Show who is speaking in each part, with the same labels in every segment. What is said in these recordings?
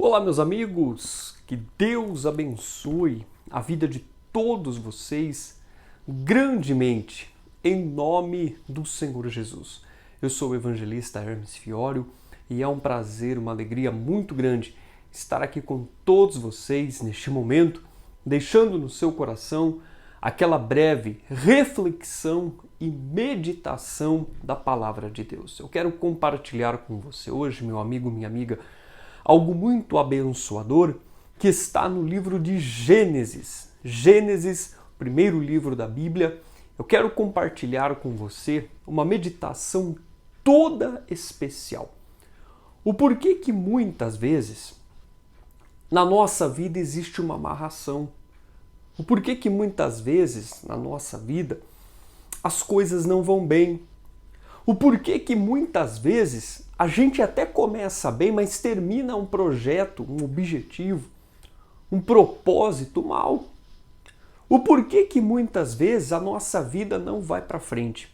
Speaker 1: Olá, meus amigos, que Deus abençoe a vida de todos vocês grandemente, em nome do Senhor Jesus. Eu sou o evangelista Hermes Fiorio e é um prazer, uma alegria muito grande estar aqui com todos vocês neste momento, deixando no seu coração aquela breve reflexão e meditação da Palavra de Deus. Eu quero compartilhar com você hoje, meu amigo, minha amiga, algo muito abençoador que está no livro de Gênesis. Gênesis, primeiro livro da Bíblia. Eu quero compartilhar com você uma meditação toda especial. O porquê que muitas vezes na nossa vida existe uma amarração. O porquê que muitas vezes na nossa vida as coisas não vão bem. O porquê que muitas vezes a gente até começa bem, mas termina um projeto, um objetivo, um propósito mal. O porquê que muitas vezes a nossa vida não vai para frente.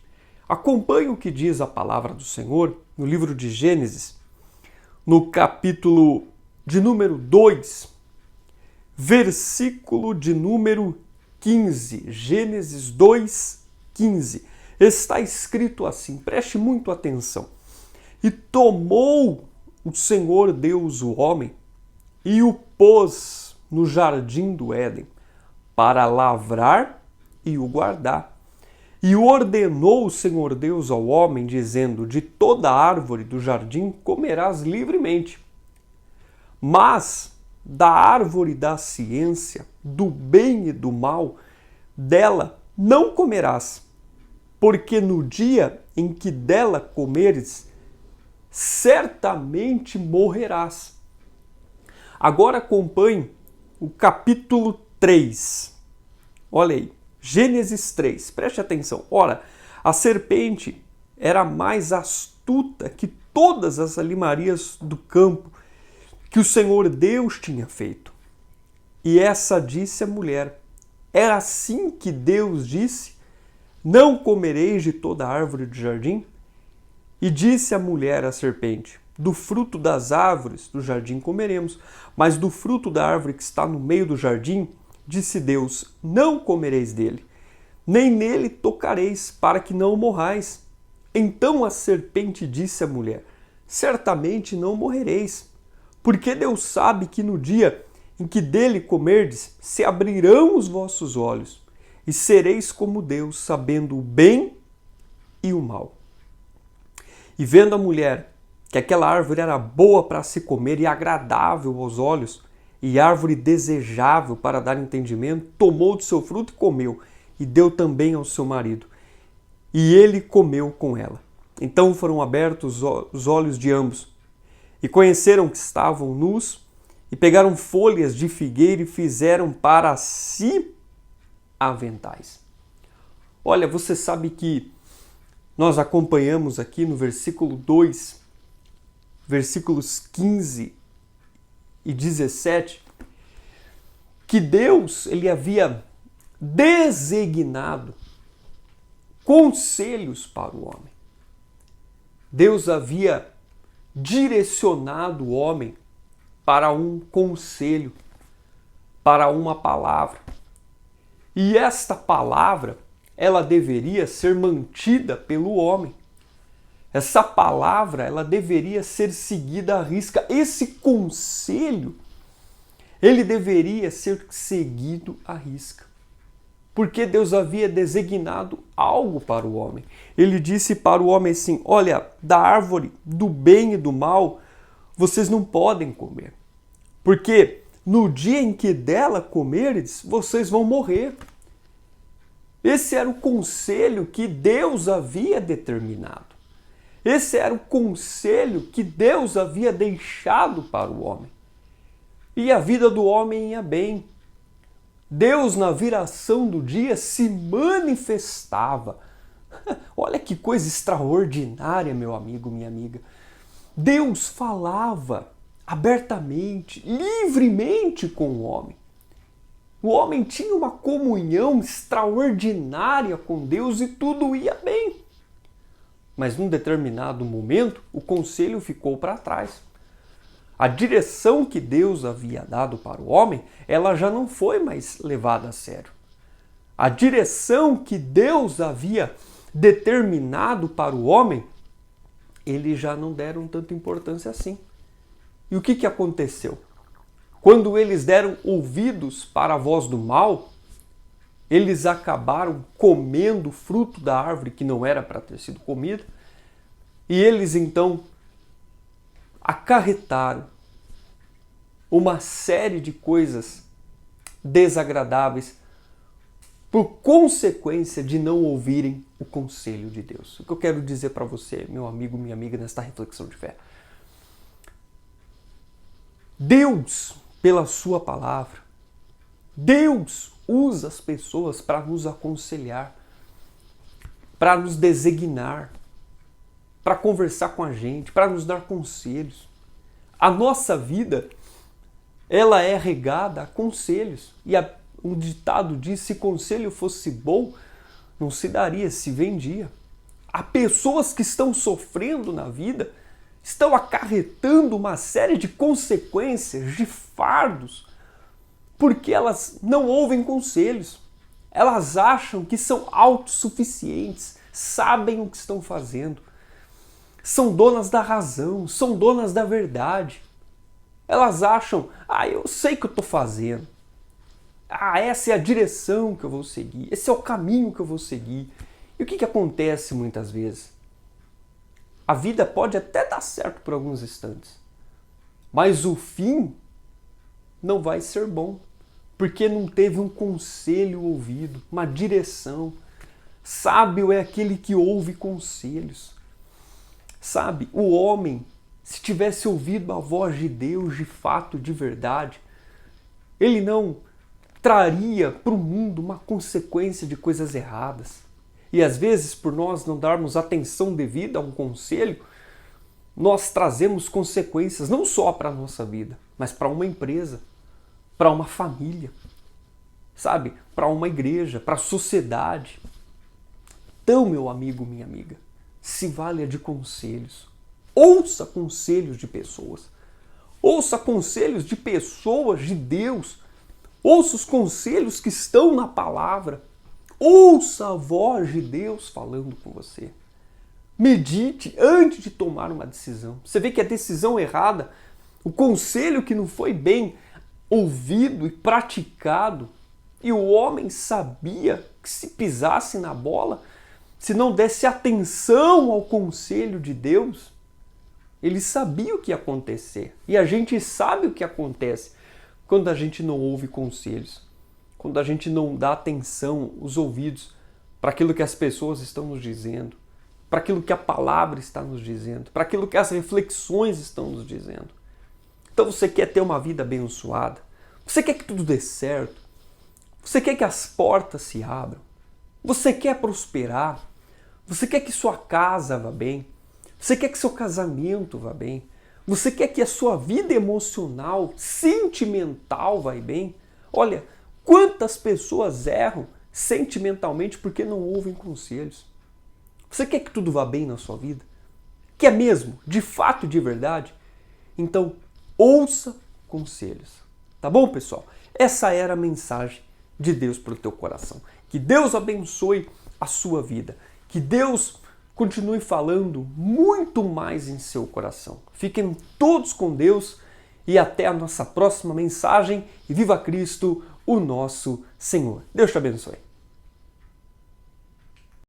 Speaker 1: Acompanhe o que diz a palavra do Senhor no livro de Gênesis, no capítulo de número 2, versículo de número 15. Gênesis 2, 15. Está escrito assim, preste muito atenção. E tomou o Senhor Deus o homem e o pôs no jardim do Éden para lavrar e o guardar. E ordenou o Senhor Deus ao homem, dizendo: de toda árvore do jardim comerás livremente, mas da árvore da ciência, do bem e do mal, dela não comerás, porque no dia em que dela comeres, certamente morrerás. Agora acompanhe o capítulo 3. Olha aí, Gênesis 3, preste atenção. Ora, a serpente era mais astuta que todas as animarias do campo que o Senhor Deus tinha feito. E essa disse à mulher: era assim que Deus disse: não comereis de toda árvore do jardim? E disse a mulher à serpente: do fruto das árvores do jardim comeremos, mas do fruto da árvore que está no meio do jardim, disse Deus: não comereis dele, nem nele tocareis, para que não morrais. Então a serpente disse à mulher: certamente não morrereis, porque Deus sabe que no dia em que dele comerdes, se abrirão os vossos olhos, e sereis como Deus, sabendo o bem e o mal. E vendo a mulher que aquela árvore era boa para se comer e agradável aos olhos, e árvore desejável para dar entendimento, tomou do seu fruto e comeu, e deu também ao seu marido. E ele comeu com ela. Então foram abertos os olhos de ambos, e conheceram que estavam nus, e pegaram folhas de figueira e fizeram para si aventais. Olha, você sabe que nós acompanhamos aqui no versículo 2, versículos 15 e 17, que Deus ele havia designado conselhos para o homem. Deus havia direcionado o homem para um conselho, para uma palavra. E esta palavra ela deveria ser mantida pelo homem. Essa palavra, ela deveria ser seguida à risca. Esse conselho, ele deveria ser seguido à risca. Porque Deus havia designado algo para o homem. Ele disse para o homem assim: olha, da árvore do bem e do mal, vocês não podem comer. Porque no dia em que dela comerdes, vocês vão morrer. Esse era o conselho que Deus havia determinado. Esse era o conselho que Deus havia deixado para o homem. E a vida do homem ia bem. Deus, na viração do dia, se manifestava. Olha que coisa extraordinária, meu amigo, minha amiga. Deus falava abertamente, livremente com o homem. O homem tinha uma comunhão extraordinária com Deus e tudo ia bem. Mas num determinado momento, o conselho ficou para trás. A direção que Deus havia dado para o homem, ela já não foi mais levada a sério. A direção que Deus havia determinado para o homem, eles já não deram tanta importância assim. E o que aconteceu? Quando eles deram ouvidos para a voz do mal, eles acabaram comendo o fruto da árvore que não era para ter sido comida, e eles então acarretaram uma série de coisas desagradáveis por consequência de não ouvirem o conselho de Deus. O que eu quero dizer para você, meu amigo, minha amiga, nesta reflexão de fé? Deus, pela sua palavra, Deus usa as pessoas para nos aconselhar, para nos designar, para conversar com a gente, para nos dar conselhos. A nossa vida, ela é regada a conselhos. E um ditado diz, se conselho fosse bom, não se daria, se vendia. Há pessoas que estão sofrendo na vida, estão acarretando uma série de consequências, de fardos, porque elas não ouvem conselhos. Elas acham que são autossuficientes, sabem o que estão fazendo, são donas da razão, são donas da verdade. Elas acham, eu sei o que eu estou fazendo. Essa é a direção que eu vou seguir, esse é o caminho que eu vou seguir. E o que acontece muitas vezes? A vida pode até dar certo por alguns instantes, mas o fim não vai ser bom, porque não teve um conselho ouvido, uma direção. Sábio é aquele que ouve conselhos. Sabe, o homem, se tivesse ouvido a voz de Deus de fato, de verdade, ele não traria para o mundo uma consequência de coisas erradas. E às vezes, por nós não darmos atenção devida a um conselho, nós trazemos consequências não só para a nossa vida, mas para uma empresa, para uma família, sabe? Para uma igreja, para a sociedade. Então, meu amigo, minha amiga, se valha de conselhos. Ouça conselhos de pessoas. Ouça conselhos de pessoas de Deus. Ouça os conselhos que estão na palavra. Ouça a voz de Deus falando com você. Medite antes de tomar uma decisão. Você vê que a decisão errada, o conselho que não foi bem ouvido e praticado, e o homem sabia que se pisasse na bola, se não desse atenção ao conselho de Deus, ele sabia o que ia acontecer. E a gente sabe o que acontece quando a gente não ouve conselhos, quando a gente não dá atenção, os ouvidos, para aquilo que as pessoas estão nos dizendo, para aquilo que a palavra está nos dizendo, para aquilo que as reflexões estão nos dizendo. Então você quer ter uma vida abençoada? Você quer que tudo dê certo? Você quer que as portas se abram? Você quer prosperar? Você quer que sua casa vá bem? Você quer que seu casamento vá bem? Você quer que a sua vida emocional, sentimental vá bem? Olha, quantas pessoas erram sentimentalmente porque não ouvem conselhos? Você quer que tudo vá bem na sua vida? Quer mesmo, de fato, de verdade? Então, ouça conselhos. Tá bom, pessoal? Essa era a mensagem de Deus para o teu coração. Que Deus abençoe a sua vida. Que Deus continue falando muito mais em seu coração. Fiquem todos com Deus e até a nossa próxima mensagem. E viva Cristo, o nosso Senhor. Deus te abençoe.